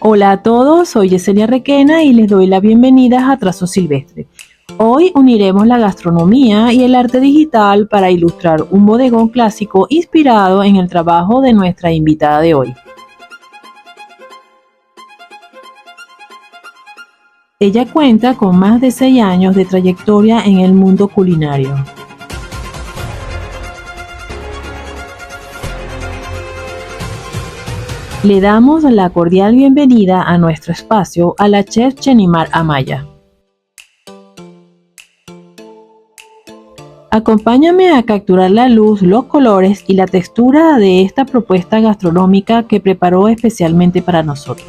Hola a todos, soy Yesenia Requena y les doy la bienvenida a Trazo Silvestre. Hoy uniremos la gastronomía y el arte digital para ilustrar un bodegón clásico inspirado en el trabajo de nuestra invitada de hoy. Ella cuenta con más de 6 años de trayectoria en el mundo culinario. Le damos la cordial bienvenida a nuestro espacio a la chef Chenimar Amaya. Acompáñame a capturar la luz, los colores y la textura de esta propuesta gastronómica que preparó especialmente para nosotros.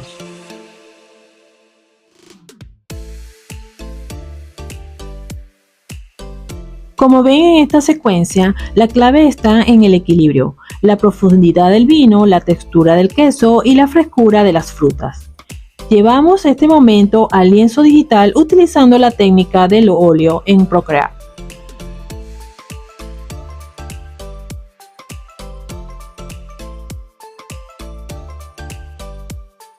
Como ven en esta secuencia, la clave está en el equilibrio, la profundidad del vino, la textura del queso y la frescura de las frutas. Llevamos este momento al lienzo digital utilizando la técnica del óleo en Procreate.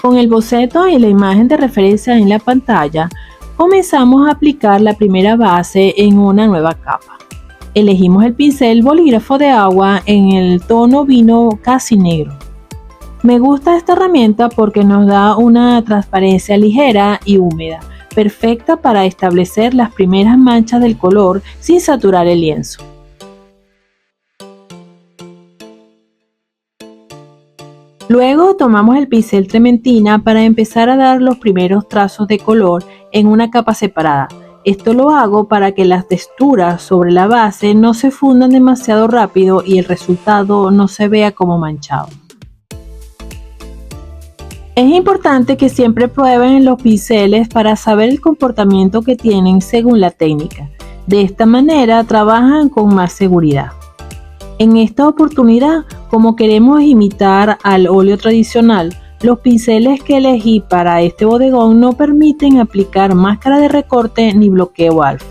Con el boceto y la imagen de referencia en la pantalla, comenzamos a aplicar la primera base en una nueva capa. Elegimos el pincel bolígrafo de agua en el tono vino casi negro. Me gusta esta herramienta porque nos da una transparencia ligera y húmeda, perfecta para establecer las primeras manchas del color sin saturar el lienzo. Luego tomamos el pincel trementina para empezar a dar los primeros trazos de color en una capa separada. Esto lo hago para que las texturas sobre la base no se fundan demasiado rápido y el resultado no se vea como manchado. Es importante que siempre prueben los pinceles para saber el comportamiento que tienen según la técnica. De esta manera trabajan con más seguridad. En esta oportunidad, como queremos imitar al óleo tradicional, los pinceles que elegí para este bodegón no permiten aplicar máscara de recorte ni bloqueo alfa.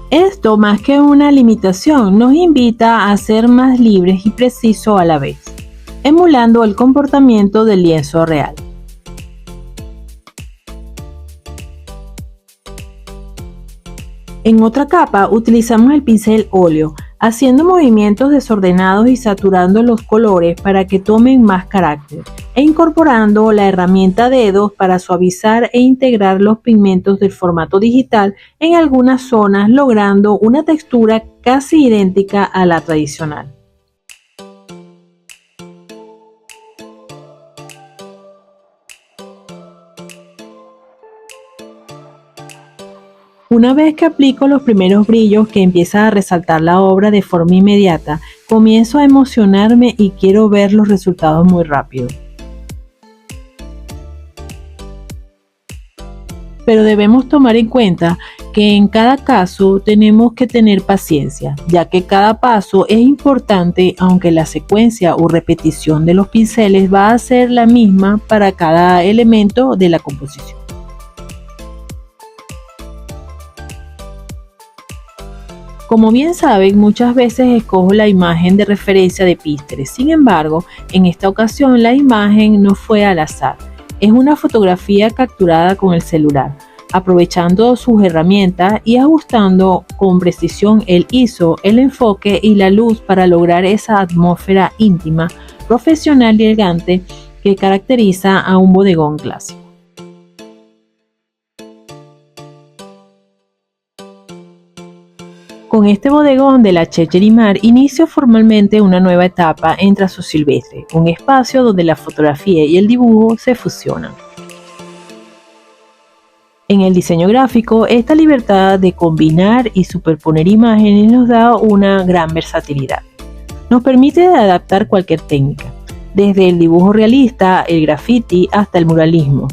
Esto, más que una limitación, nos invita a ser más libres y precisos a la vez, emulando el comportamiento del lienzo real. En otra capa utilizamos el pincel óleo, haciendo movimientos desordenados y saturando los colores para que tomen más carácter, e incorporando la herramienta dedos para suavizar e integrar los pigmentos del formato digital en algunas zonas, logrando una textura casi idéntica a la tradicional. Una vez que aplico los primeros brillos que empieza a resaltar la obra de forma inmediata, comienzo a emocionarme y quiero ver los resultados muy rápido. Pero debemos tomar en cuenta que en cada caso tenemos que tener paciencia, ya que cada paso es importante, aunque la secuencia o repetición de los pinceles va a ser la misma para cada elemento de la composición. Como bien saben, muchas veces escojo la imagen de referencia de Pinterest. Sin embargo, en esta ocasión la imagen no fue al azar. Es una fotografía capturada con el celular, aprovechando sus herramientas y ajustando con precisión el ISO, el enfoque y la luz para lograr esa atmósfera íntima, profesional y elegante que caracteriza a un bodegón clásico. Con este bodegón de la chef Chenimar inicio formalmente una nueva etapa en Trazo Silvestre, un espacio donde la fotografía y el dibujo se fusionan. En el diseño gráfico, esta libertad de combinar y superponer imágenes nos da una gran versatilidad. Nos permite adaptar cualquier técnica, desde el dibujo realista, el graffiti hasta el muralismo,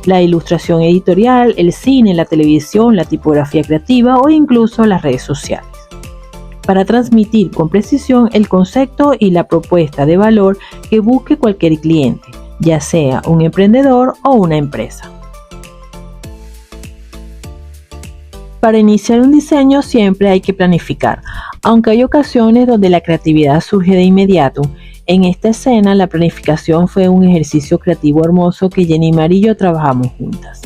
la ilustración editorial, el cine, la televisión, la tipografía creativa o incluso las redes sociales, para transmitir con precisión el concepto y la propuesta de valor que busque cualquier cliente, ya sea un emprendedor o una empresa. Para iniciar un diseño siempre hay que planificar, aunque hay ocasiones donde la creatividad surge de inmediato. En esta escena, la planificación fue un ejercicio creativo hermoso que Jenny Mar y yo trabajamos juntas.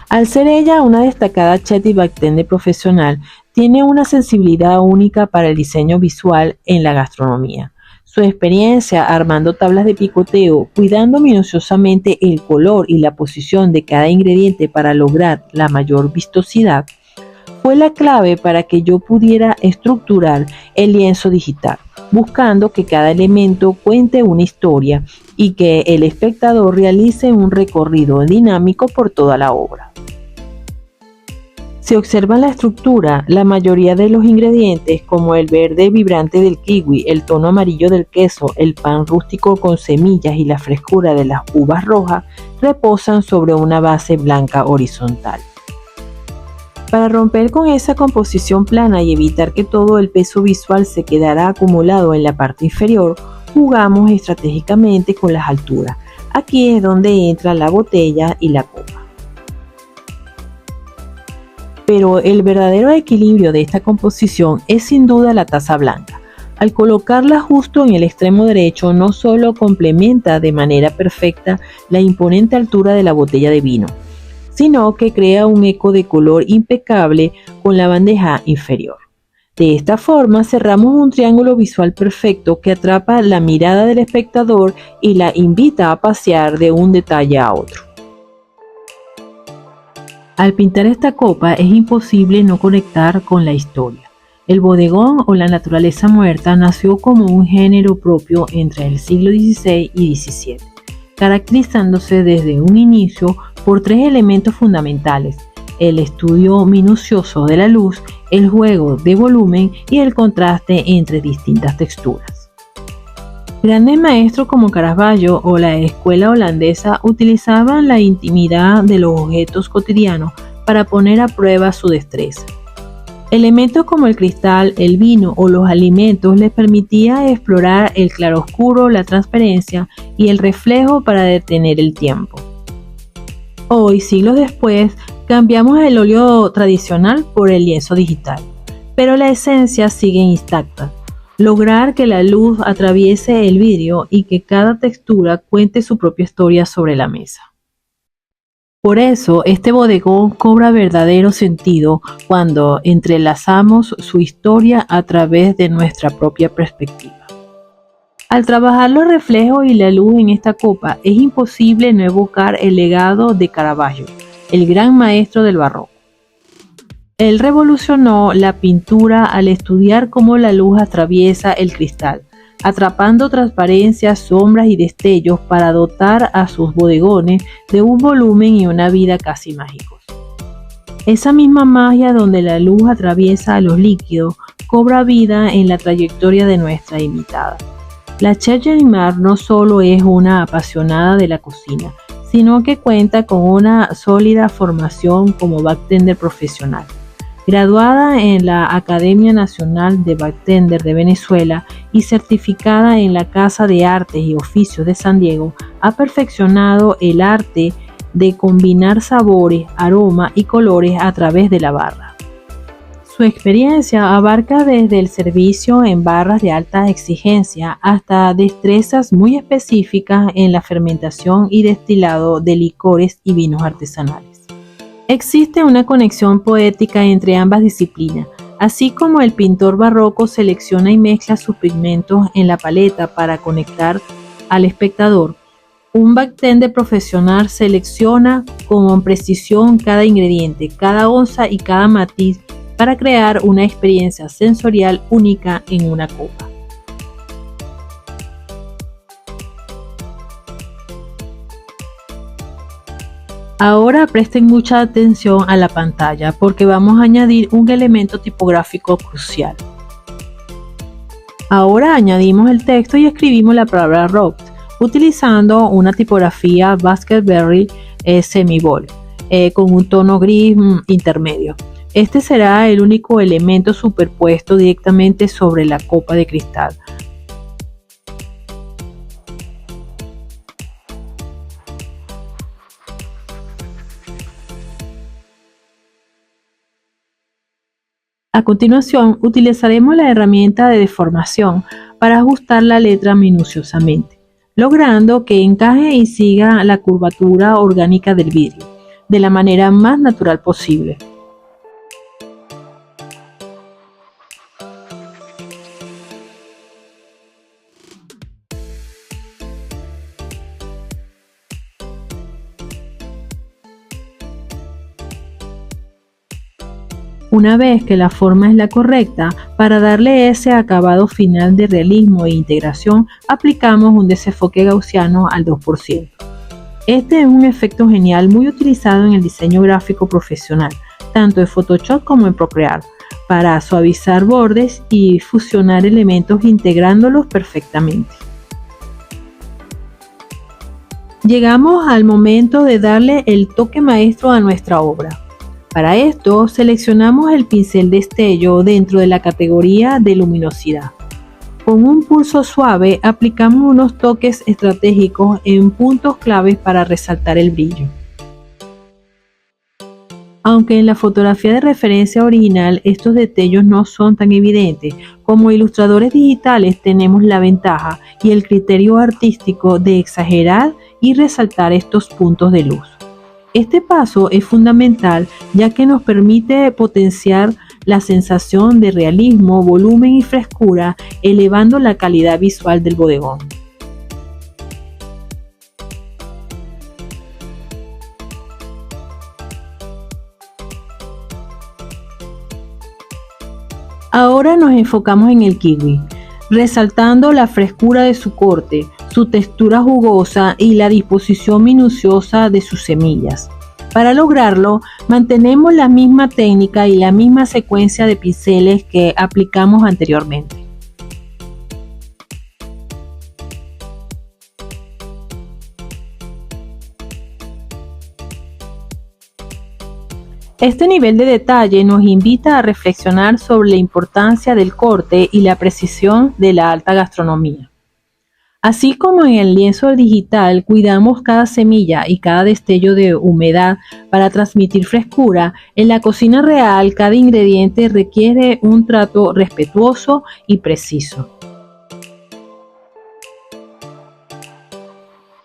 Al ser ella una destacada chef y bartender profesional, tiene una sensibilidad única para el diseño visual en la gastronomía. Su experiencia armando tablas de picoteo, cuidando minuciosamente el color y la posición de cada ingrediente para lograr la mayor vistosidad, fue la clave para que yo pudiera estructurar el lienzo digital, buscando que cada elemento cuente una historia y que el espectador realice un recorrido dinámico por toda la obra. Si observan la estructura, la mayoría de los ingredientes, como el verde vibrante del kiwi, el tono amarillo del queso, el pan rústico con semillas y la frescura de las uvas rojas, reposan sobre una base blanca horizontal. Para romper con esa composición plana y evitar que todo el peso visual se quedara acumulado en la parte inferior, jugamos estratégicamente con las alturas. Aquí es donde entra la botella y la copa. Pero el verdadero equilibrio de esta composición es sin duda la taza blanca. Al colocarla justo en el extremo derecho, no solo complementa de manera perfecta la imponente altura de la botella de vino, sino que crea un eco de color impecable con la bandeja inferior. De esta forma cerramos un triángulo visual perfecto que atrapa la mirada del espectador y la invita a pasear de un detalle a otro. Al pintar esta copa es imposible no conectar con la historia. El bodegón o la naturaleza muerta nació como un género propio entre el siglo XVI y XVII, caracterizándose desde un inicio por tres elementos fundamentales: el estudio minucioso de la luz, el juego de volumen y el contraste entre distintas texturas. Grandes maestros como Caravaggio o la escuela holandesa utilizaban la intimidad de los objetos cotidianos para poner a prueba su destreza. Elementos como el cristal, el vino o los alimentos les permitía explorar el claroscuro, la transparencia y el reflejo para detener el tiempo. Hoy, siglos después, cambiamos el óleo tradicional por el lienzo digital, pero la esencia sigue intacta. Lograr que la luz atraviese el vidrio y que cada textura cuente su propia historia sobre la mesa. Por eso, este bodegón cobra verdadero sentido cuando entrelazamos su historia a través de nuestra propia perspectiva. Al trabajar los reflejos y la luz en esta copa, es imposible no evocar el legado de Caravaggio, el gran maestro del barroco. Él revolucionó la pintura al estudiar cómo la luz atraviesa el cristal, atrapando transparencias, sombras y destellos para dotar a sus bodegones de un volumen y una vida casi mágicos. Esa misma magia donde la luz atraviesa a los líquidos cobra vida en la trayectoria de nuestra invitada. La chef Jenny Mar no solo es una apasionada de la cocina, sino que cuenta con una sólida formación como bartender profesional. Graduada en la Academia Nacional de Bartender de Venezuela y certificada en la Casa de Artes y Oficios de San Diego, ha perfeccionado el arte de combinar sabores, aromas y colores a través de la barra. Su experiencia abarca desde el servicio en barras de alta exigencia hasta destrezas muy específicas en la fermentación y destilado de licores y vinos artesanales. Existe una conexión poética entre ambas disciplinas, así como el pintor barroco selecciona y mezcla sus pigmentos en la paleta para conectar al espectador. Un bartender profesional selecciona con precisión cada ingrediente, cada onza y cada matiz para crear una experiencia sensorial única en una copa. Ahora presten mucha atención a la pantalla porque vamos a añadir un elemento tipográfico crucial. Ahora añadimos el texto y escribimos la palabra rock utilizando una tipografía Basketberry Semibold con un tono gris intermedio. Este será el único elemento superpuesto directamente sobre la copa de cristal. A continuación, utilizaremos la herramienta de deformación para ajustar la letra minuciosamente, logrando que encaje y siga la curvatura orgánica del vidrio, de la manera más natural posible. Una vez que la forma es la correcta, para darle ese acabado final de realismo e integración, aplicamos un desenfoque gaussiano al 2%. Este es un efecto genial muy utilizado en el diseño gráfico profesional, tanto en Photoshop como en Procreate, para suavizar bordes y fusionar elementos integrándolos perfectamente. Llegamos al momento de darle el toque maestro a nuestra obra. Para esto, seleccionamos el pincel destello dentro de la categoría de luminosidad. Con un pulso suave, aplicamos unos toques estratégicos en puntos claves para resaltar el brillo. Aunque en la fotografía de referencia original estos detalles no son tan evidentes, como ilustradores digitales tenemos la ventaja y el criterio artístico de exagerar y resaltar estos puntos de luz. Este paso es fundamental ya que nos permite potenciar la sensación de realismo, volumen y frescura, elevando la calidad visual del bodegón. Ahora nos enfocamos en el kiwi, resaltando la frescura de su corte, su textura jugosa y la disposición minuciosa de sus semillas. Para lograrlo, mantenemos la misma técnica y la misma secuencia de pinceles que aplicamos anteriormente. Este nivel de detalle nos invita a reflexionar sobre la importancia del corte y la precisión de la alta gastronomía. Así como en el lienzo digital cuidamos cada semilla y cada destello de humedad para transmitir frescura, en la cocina real cada ingrediente requiere un trato respetuoso y preciso.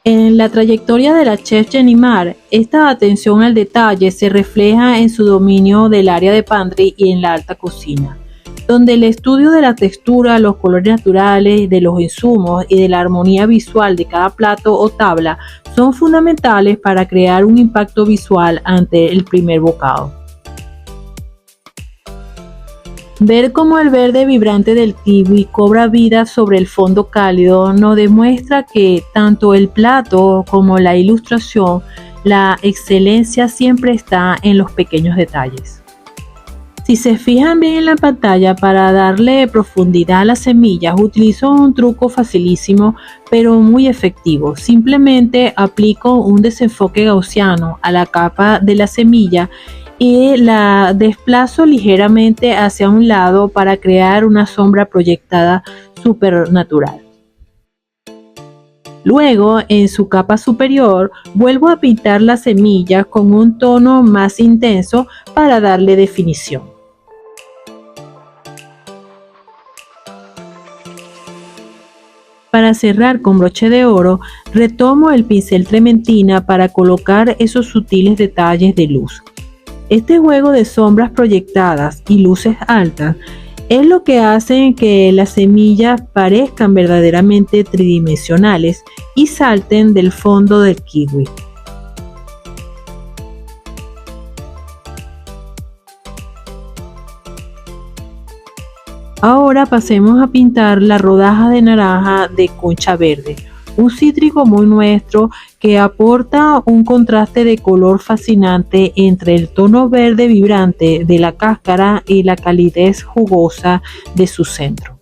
En la trayectoria de la chef Jenny Mar, esta atención al detalle se refleja en su dominio del área de pantry y en la alta cocina, donde el estudio de la textura, los colores naturales, de los insumos y de la armonía visual de cada plato o tabla son fundamentales para crear un impacto visual ante el primer bocado. Ver cómo el verde vibrante del kiwi cobra vida sobre el fondo cálido nos demuestra que tanto el plato como la ilustración, la excelencia siempre está en los pequeños detalles. Si se fijan bien en la pantalla, para darle profundidad a las semillas utilizo un truco facilísimo pero muy efectivo. Simplemente aplico un desenfoque gaussiano a la capa de la semilla y la desplazo ligeramente hacia un lado para crear una sombra proyectada supernatural. Luego, en su capa superior, vuelvo a pintar la semilla con un tono más intenso para darle definición. Para cerrar con broche de oro, retomo el pincel trementina para colocar esos sutiles detalles de luz. Este juego de sombras proyectadas y luces altas es lo que hace que las semillas parezcan verdaderamente tridimensionales y salten del fondo del kiwi. Ahora pasemos a pintar la rodaja de naranja de concha verde, un cítrico muy nuestro que aporta un contraste de color fascinante entre el tono verde vibrante de la cáscara y la calidez jugosa de su centro.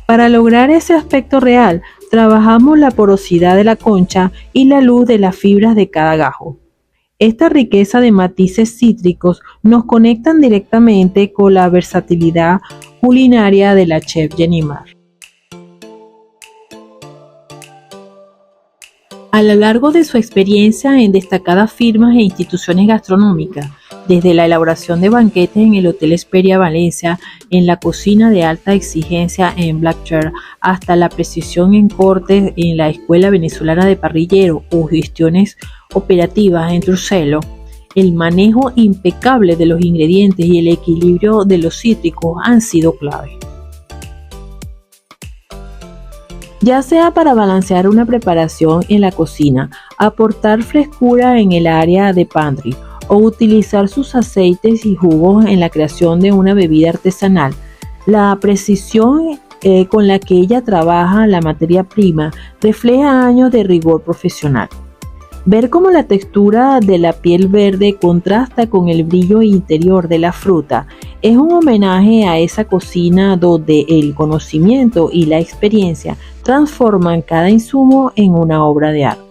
Para lograr ese aspecto real, trabajamos la porosidad de la concha y la luz de las fibras de cada gajo. Esta riqueza de matices cítricos nos conectan directamente con la versatilidad culinaria de la chef Jenny Mar. A lo largo de su experiencia en destacadas firmas e instituciones gastronómicas, desde la elaboración de banquetes en el Hotel Hesperia Valencia, en la cocina de alta exigencia en Blackchair, hasta la precisión en cortes en la Escuela Venezolana de Parrillero o gestiones operativas en Truselo, el manejo impecable de los ingredientes y el equilibrio de los cítricos han sido clave. Ya sea para balancear una preparación en la cocina, aportar frescura en el área de pantry o utilizar sus aceites y jugos en la creación de una bebida artesanal, la precisión con la que ella trabaja la materia prima refleja años de rigor profesional. Ver cómo la textura de la piel verde contrasta con el brillo interior de la fruta es un homenaje a esa cocina donde el conocimiento y la experiencia transforman cada insumo en una obra de arte.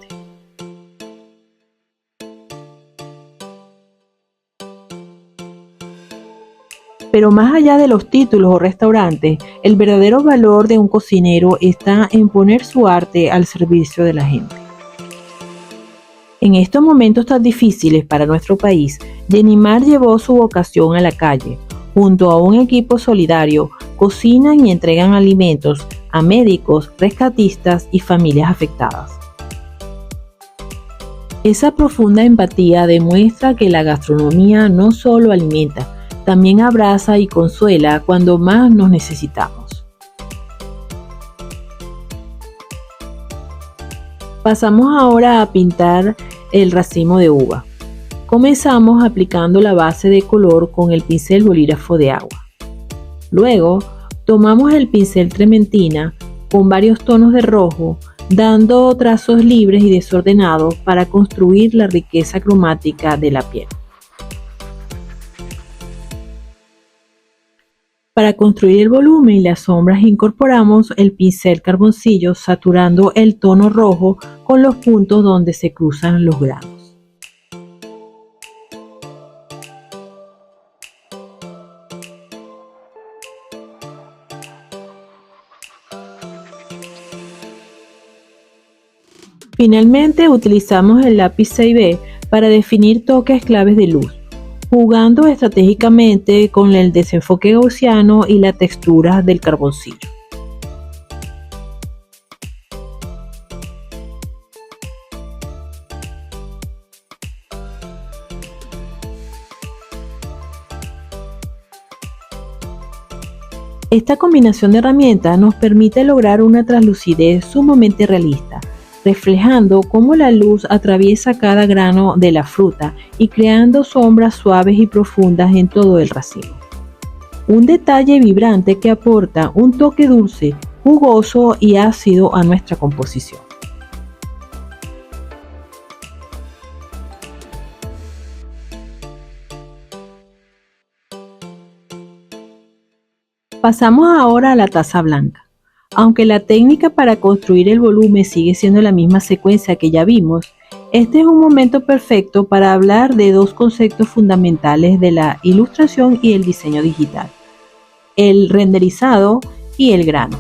Pero más allá de los títulos o restaurantes, el verdadero valor de un cocinero está en poner su arte al servicio de la gente. En estos momentos tan difíciles para nuestro país, Yenimar llevó su vocación a la calle. Junto a un equipo solidario, cocinan y entregan alimentos a médicos, rescatistas y familias afectadas. Esa profunda empatía demuestra que la gastronomía no solo alimenta, también abraza y consuela cuando más nos necesitamos. Pasamos ahora a pintar el racimo de uva. Comenzamos aplicando la base de color con el pincel bolígrafo de agua. Luego, tomamos el pincel trementina con varios tonos de rojo, dando trazos libres y desordenados para construir la riqueza cromática de la piel. Para construir el volumen y las sombras incorporamos el pincel carboncillo saturando el tono rojo con los puntos donde se cruzan los granos. Finalmente utilizamos el lápiz 6B para definir toques claves de luz, jugando estratégicamente con el desenfoque gaussiano y la textura del carboncillo. Esta combinación de herramientas nos permite lograr una translucidez sumamente realista, reflejando cómo la luz atraviesa cada grano de la fruta y creando sombras suaves y profundas en todo el racimo. Un detalle vibrante que aporta un toque dulce, jugoso y ácido a nuestra composición. Pasamos ahora a la taza blanca. Aunque la técnica para construir el volumen sigue siendo la misma secuencia que ya vimos, este es un momento perfecto para hablar de dos conceptos fundamentales de la ilustración y el diseño digital: el renderizado y el grano.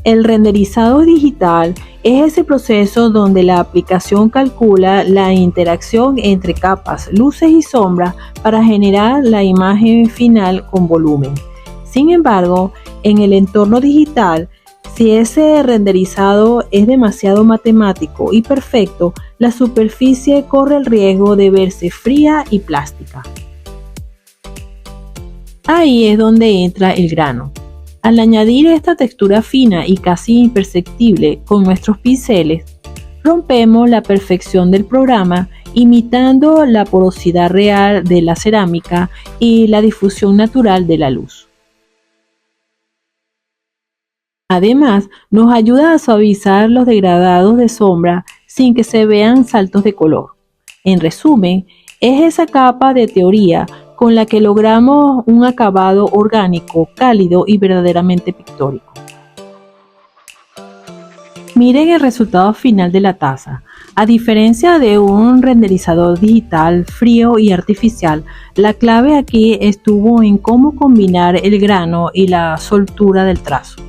El renderizado digital es ese proceso donde la aplicación calcula la interacción entre capas, luces y sombras para generar la imagen final con volumen. Sin embargo, en el entorno digital, si ese renderizado es demasiado matemático y perfecto, la superficie corre el riesgo de verse fría y plástica. Ahí es donde entra el grano. Al añadir esta textura fina y casi imperceptible con nuestros pinceles, rompemos la perfección del programa imitando la porosidad real de la cerámica y la difusión natural de la luz. Además, nos ayuda a suavizar los degradados de sombra sin que se vean saltos de color. En resumen, es esa capa de teoría con la que logramos un acabado orgánico, cálido y verdaderamente pictórico. Miren el resultado final de la taza. A diferencia de un renderizador digital frío y artificial, la clave aquí estuvo en cómo combinar el grano y la soltura del trazo.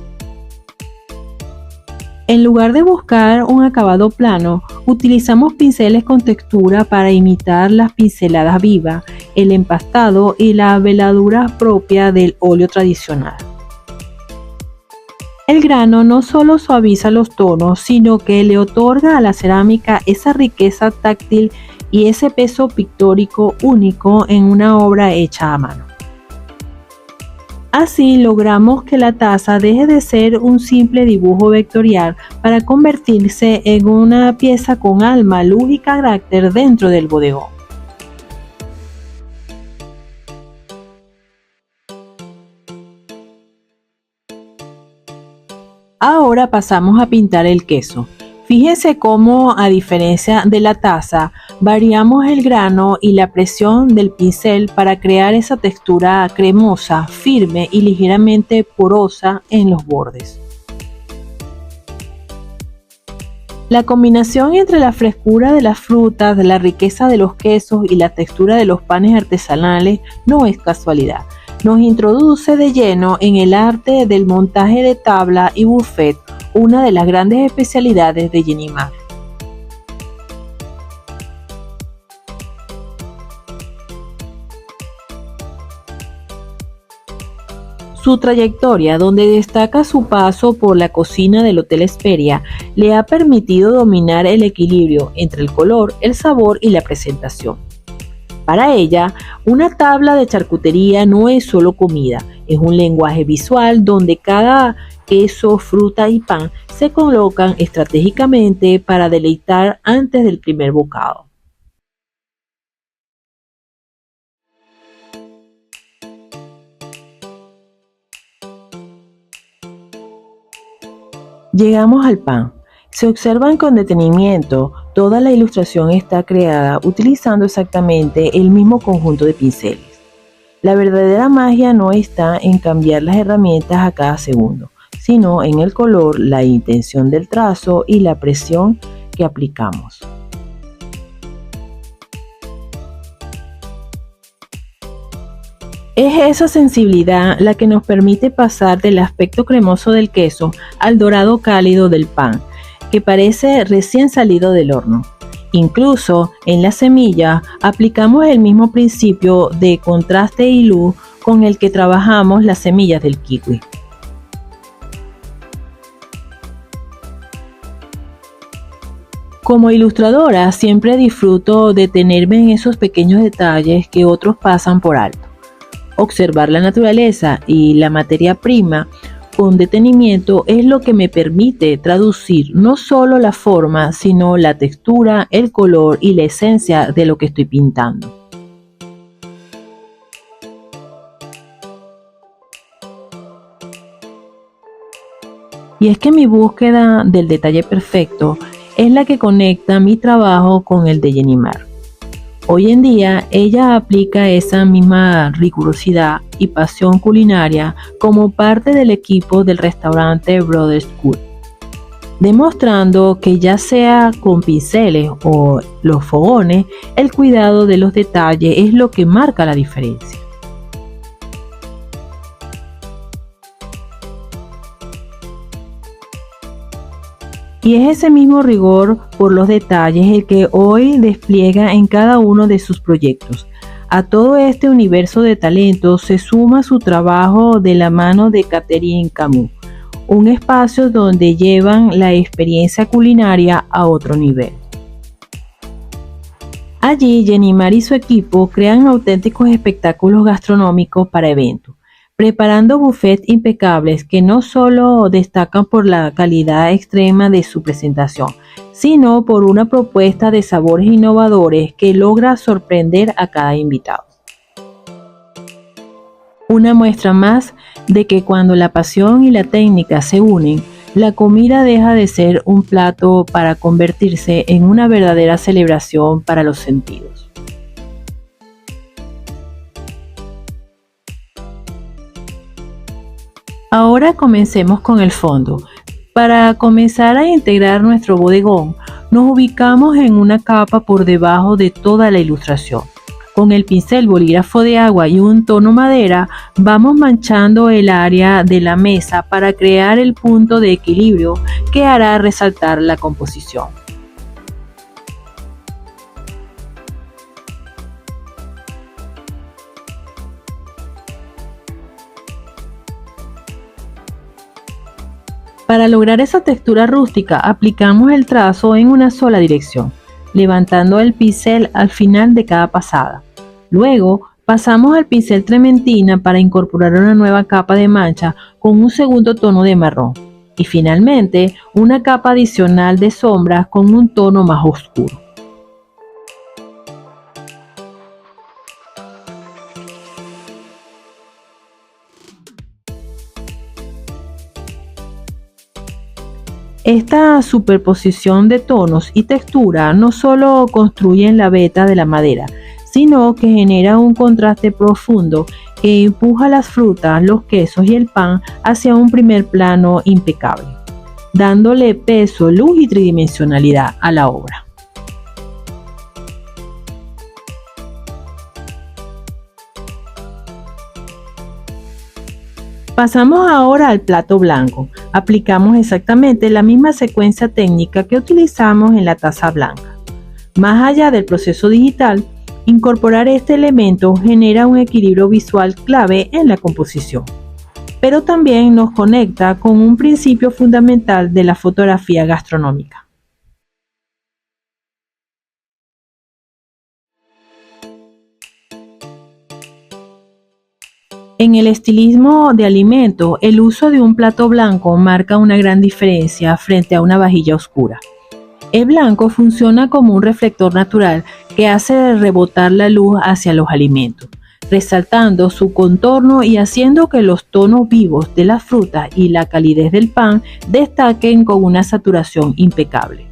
En lugar de buscar un acabado plano, utilizamos pinceles con textura para imitar las pinceladas vivas, el empastado y la veladura propia del óleo tradicional. El grano no solo suaviza los tonos, sino que le otorga a la cerámica esa riqueza táctil y ese peso pictórico único en una obra hecha a mano. Así logramos que la taza deje de ser un simple dibujo vectorial para convertirse en una pieza con alma, luz y carácter dentro del bodegón. Ahora pasamos a pintar el queso. Fíjense cómo, a diferencia de la taza, variamos el grano y la presión del pincel para crear esa textura cremosa, firme y ligeramente porosa en los bordes. La combinación entre la frescura de las frutas, la riqueza de los quesos y la textura de los panes artesanales no es casualidad. Nos introduce de lleno en el arte del montaje de tabla y buffet, una de las grandes especialidades de Jenny Mar. Su trayectoria, donde destaca su paso por la cocina del Hotel Hesperia, le ha permitido dominar el equilibrio entre el color, el sabor y la presentación. Para ella, una tabla de charcutería no es solo comida, es un lenguaje visual donde cada queso, fruta y pan se colocan estratégicamente para deleitar antes del primer bocado. Llegamos al pan. Si observan con detenimiento, toda la ilustración está creada utilizando exactamente el mismo conjunto de pinceles. La verdadera magia no está en cambiar las herramientas a cada segundo, sino en el color, la intención del trazo y la presión que aplicamos. Es esa sensibilidad la que nos permite pasar del aspecto cremoso del queso al dorado cálido del pan, que parece recién salido del horno. Incluso en la semilla aplicamos el mismo principio de contraste y luz con el que trabajamos las semillas del kiwi. Como ilustradora siempre disfruto detenerme en esos pequeños detalles que otros pasan por alto. Observar la naturaleza y la materia prima con detenimiento es lo que me permite traducir no solo la forma, sino la textura, el color y la esencia de lo que estoy pintando. Y es que mi búsqueda del detalle perfecto es la que conecta mi trabajo con el de Jenny Mar. Hoy en día ella aplica esa misma rigurosidad y pasión culinaria como parte del equipo del restaurante Brothers Cook, demostrando que ya sea con pinceles o los fogones, el cuidado de los detalles es lo que marca la diferencia. Y es ese mismo rigor por los detalles el que hoy despliega en cada uno de sus proyectos. A todo este universo de talentos se suma su trabajo de la mano de Catherine Camus, un espacio donde llevan la experiencia culinaria a otro nivel. Allí, Jenny Mar y su equipo crean auténticos espectáculos gastronómicos para eventos, preparando buffets impecables que no solo destacan por la calidad extrema de su presentación, sino por una propuesta de sabores innovadores que logra sorprender a cada invitado. Una muestra más de que cuando la pasión y la técnica se unen, la comida deja de ser un plato para convertirse en una verdadera celebración para los sentidos. Ahora comencemos con el fondo. Para comenzar a integrar nuestro bodegón, nos ubicamos en una capa por debajo de toda la ilustración. Con el pincel bolígrafo de agua y un tono madera, vamos manchando el área de la mesa para crear el punto de equilibrio que hará resaltar la composición. Para lograr esa textura rústica, aplicamos el trazo en una sola dirección, levantando el pincel al final de cada pasada. Luego, pasamos al pincel trementina para incorporar una nueva capa de mancha con un segundo tono de marrón. Y finalmente, una capa adicional de sombras con un tono más oscuro. Esta superposición de tonos y textura no solo construye la veta de la madera, sino que genera un contraste profundo que empuja las frutas, los quesos y el pan hacia un primer plano impecable, dándole peso, luz y tridimensionalidad a la obra. Pasamos ahora al plato blanco. Aplicamos exactamente la misma secuencia técnica que utilizamos en la taza blanca. Más allá del proceso digital, incorporar este elemento genera un equilibrio visual clave en la composición, pero también nos conecta con un principio fundamental de la fotografía gastronómica. En el estilismo de alimentos, el uso de un plato blanco marca una gran diferencia frente a una vajilla oscura. El blanco funciona como un reflector natural que hace rebotar la luz hacia los alimentos, resaltando su contorno y haciendo que los tonos vivos de las frutas y la calidez del pan destaquen con una saturación impecable.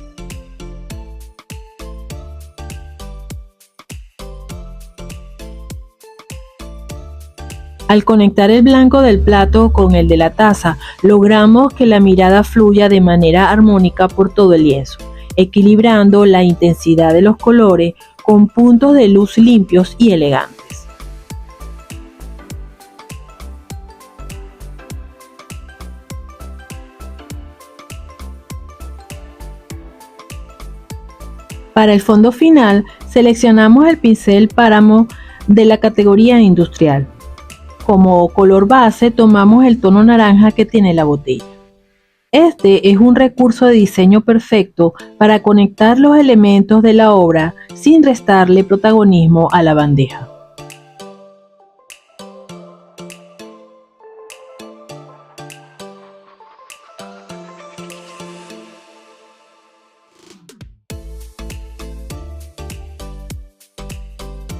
Al conectar el blanco del plato con el de la taza, logramos que la mirada fluya de manera armónica por todo el lienzo, equilibrando la intensidad de los colores con puntos de luz limpios y elegantes. Para el fondo final, seleccionamos el pincel páramo de la categoría industrial. Como color base tomamos el tono naranja que tiene la botella. Este es un recurso de diseño perfecto para conectar los elementos de la obra sin restarle protagonismo a la bandeja.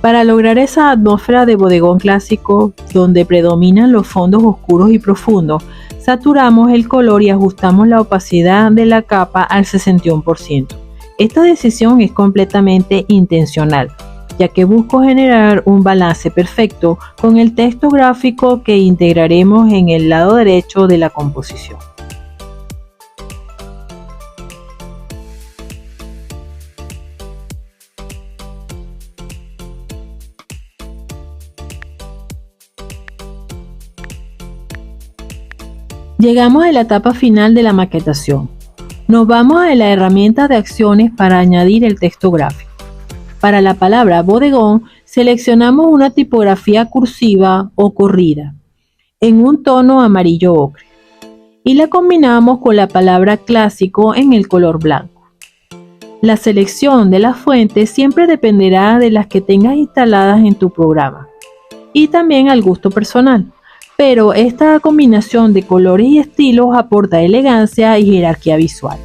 Para lograr esa atmósfera de bodegón clásico donde predominan los fondos oscuros y profundos, saturamos el color y ajustamos la opacidad de la capa al 61%. Esta decisión es completamente intencional, ya que busco generar un balance perfecto con el texto gráfico que integraremos en el lado derecho de la composición. Llegamos a la etapa final de la maquetación. Nos vamos a la herramienta de acciones para añadir el texto gráfico. Para la palabra bodegón, seleccionamos una tipografía cursiva o corrida, en un tono amarillo ocre, y la combinamos con la palabra clásico en el color blanco. La selección de las fuentes siempre dependerá de las que tengas instaladas en tu programa, y también al gusto personal. Pero esta combinación de colores y estilos aporta elegancia y jerarquía visual.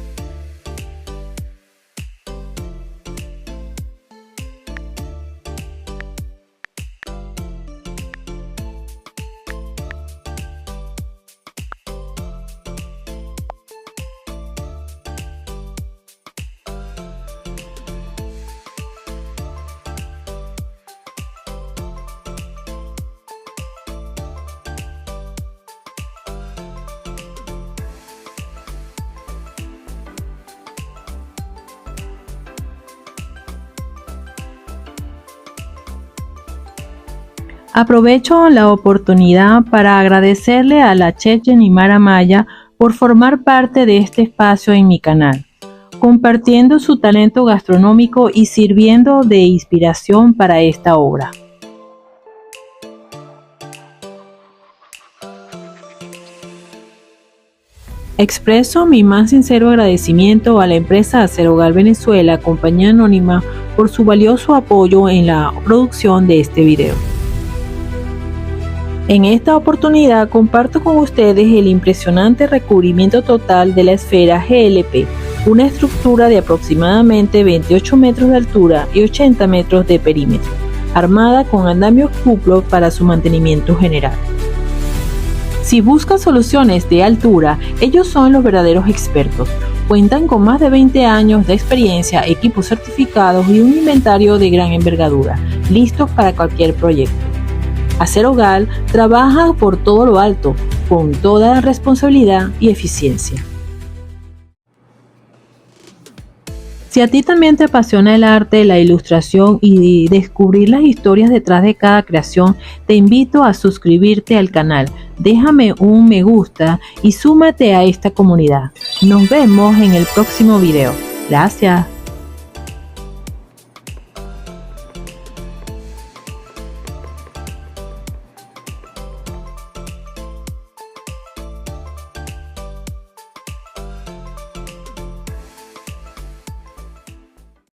Aprovecho la oportunidad para agradecerle a la chef Jenimara Maya por formar parte de este espacio en mi canal, compartiendo su talento gastronómico y sirviendo de inspiración para esta obra. Expreso mi más sincero agradecimiento a la empresa Acerogal Venezuela, compañía anónima, por su valioso apoyo en la producción de este video. En esta oportunidad comparto con ustedes el impresionante recubrimiento total de la esfera GLP, una estructura de aproximadamente 28 metros de altura y 80 metros de perímetro, armada con andamios cuplos para su mantenimiento general. Si buscan soluciones de altura, ellos son los verdaderos expertos. Cuentan con más de 20 años de experiencia, equipos certificados y un inventario de gran envergadura, listos para cualquier proyecto. Acerogal trabaja por todo lo alto, con toda responsabilidad y eficiencia. Si a ti también te apasiona el arte, la ilustración y descubrir las historias detrás de cada creación, te invito a suscribirte al canal, déjame un me gusta y súmate a esta comunidad. Nos vemos en el próximo video. Gracias.